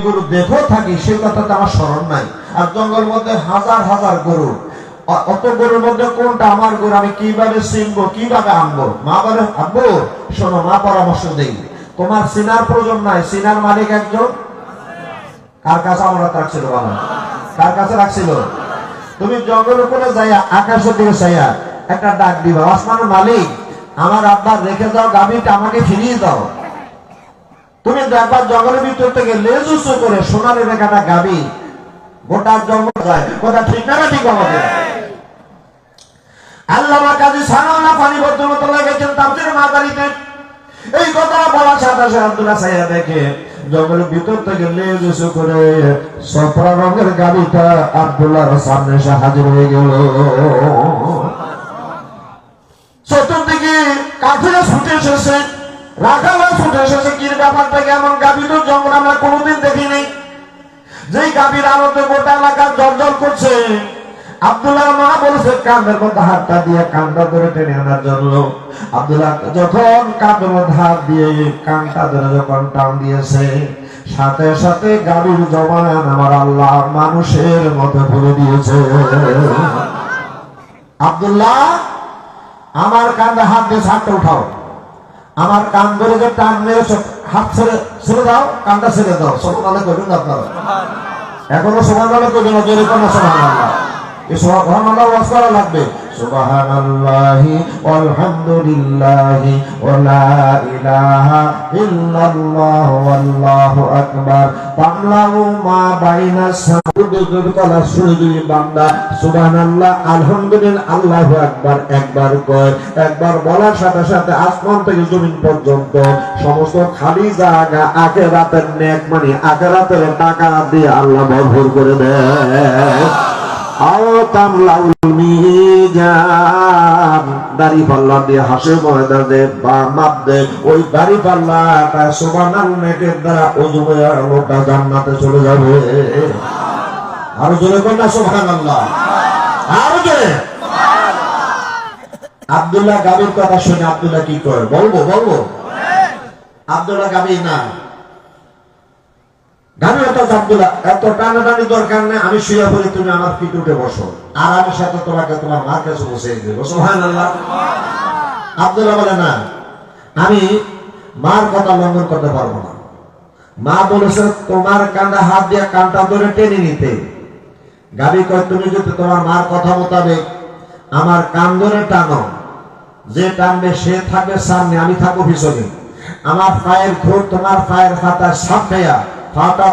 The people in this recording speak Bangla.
গরু দেখো থাকি সে কথাটা আমার স্মরণ নাই। আর জঙ্গল মধ্যে হাজার হাজার গরু, অত গরুর মধ্যে কোনটা আমার গরু আমি কিভাবে চিনবো, কিভাবে আনবো? মা বলে আব্বু শোনো, মা পরামর্শ দেই, তোমার চিনার প্রয়োজন নাই, চিনার মালিক একজন। কার কাছে আমরা রাখছিল? বাবা কার কাছে রাখছিল? তুমি জঙ্গলের উপরে যাইয়া আকাশের দিকে চাইয়া একটা ডাক দিবা, আসমানের মালিক আমার আব্বা রেখে যাও গাভীটা আমাকে ফিরিয়ে দাও। তুমি দেখবার জঙ্গলের ভিতর থেকে লেজ উঁচু করে সোনালি রেখাটা গাভী গোটা জঙ্গল যায়। কথা ঠিক না? ঠিক আমাদের আল্লামা কাজী সানাউল্লাহ পানি বর্তমানে লেগেছেন তাফসীরে মাদারিতে। এই কথা বলার সাথে সাথে আব্দুল্লাহ সাইয়া দেখে জঙ্গলের ভিতর থেকে লেজ উঁচু করে সফরা রঙের গাভীটা আব্দুল্লাহর সামনে এসে হাজির হয়ে গেল। চতুর্দিকে কাফেররা ছুটে এসেছে, রাখালরা ছুটে এসেছে। কি ব্যাপারটা কেমন? গাভী তো জঙ্গল আমরা কোনোদিন দেখিনি। যেই গাভীর আলোতে গোটা এলাকা জলজল করছে। আব্দুল্লাহ মা বলেছে কাঁধের মধ্যে হাতটা দিয়ে কানটা ধরে টেনে আনার জন্য। আব্দুল্লাহ যখন কাঁধের মধ্যে হাত দিয়ে কানটা ধরে যখন টান দিয়েছে, সাথে সাথে গাভীর জবান আমার আল্লাহ মানুষের মতো ভরে দিয়েছে। আব্দুল্লাহ আমার কাঁধে হাত দিয়ে হাতটা উঠাও, আমার কান ধরে যে টান মেরেছ হাত ছেড়ে দাও, কানটা ছেড়ে দাও। সুবহানাল্লাহ কইবেন আপনারা? এখনো সুবহানাল্লাহ কইবেন না? জোরে কোন সুবহানাল্লাহ? এই সুবহানাল্লাহ ওয়াজ করা লাগবে। সুবহানাল্লাহি ওয়ালহামদুলিল্লাহি ওয়া লা ইলাহা ইল্লাল্লাহু ওয়াল্লাহু আকবার। তামলাউ মা বাইনাস সামাওয়াতি কলা শুনি বান্দা সুবহানাল্লাহ আলহামদুলিল্লাহ আল্লাহু আকবার একবার কয়, একবার বলার সাথে সাথে আসমান থেকে জমিন পর্যন্ত সমস্ত খালি জায়গা আখিরাতের নেক মানে আখিরাতের টাকা দিয়ে আল্লাহ ভরপুর করে দেয়। দাড়ি পাল্লা দিয়ে হাসে ময়দানে বা মাপ দেয়, ওই দাড়ি পাল্লাটা সুবহানাল্লাহ নেকের দ্বারা ওযু হয়ে লোকটা জান্নাতে চলে যাবে। আরো জোরে কর না সুবহানাল্লাহ, আরো জোরে। আব্দুল্লাহ গাভীর কথা শুনে আব্দুল্লাহ কি করে বলবো? আব্দুল্লাহ গাভী না, গাভী হতো আব্দুল্লাহ এত টানাটানি দরকার নেই, আমি শুয়ে পড়ি, তুমি আমার পিঠে উঠে বসো, আর আমি সাথে তোমাকে তোমার মার কাছে বসে দেবো। সুবহানাল্লাহ। আব্দুল্লাহ বলে না, আমি মার কথা লঙ্ঘন করতে পারবো না। মা বলেছে তোমার কাঁধে হাত দিয়ে কানটা ধরে টেনে নিতে। গাভী কয় তুমি যদি তোমার মার কথা মোতাবেক আমার কান ধরে টানো, যে টানবে সে থাকবে সামনে, আমি থাকবো পিছনে। আমার পায়ের খুঁট তোমার পায়ের ফাটা সাপ খাইয়া ফাটা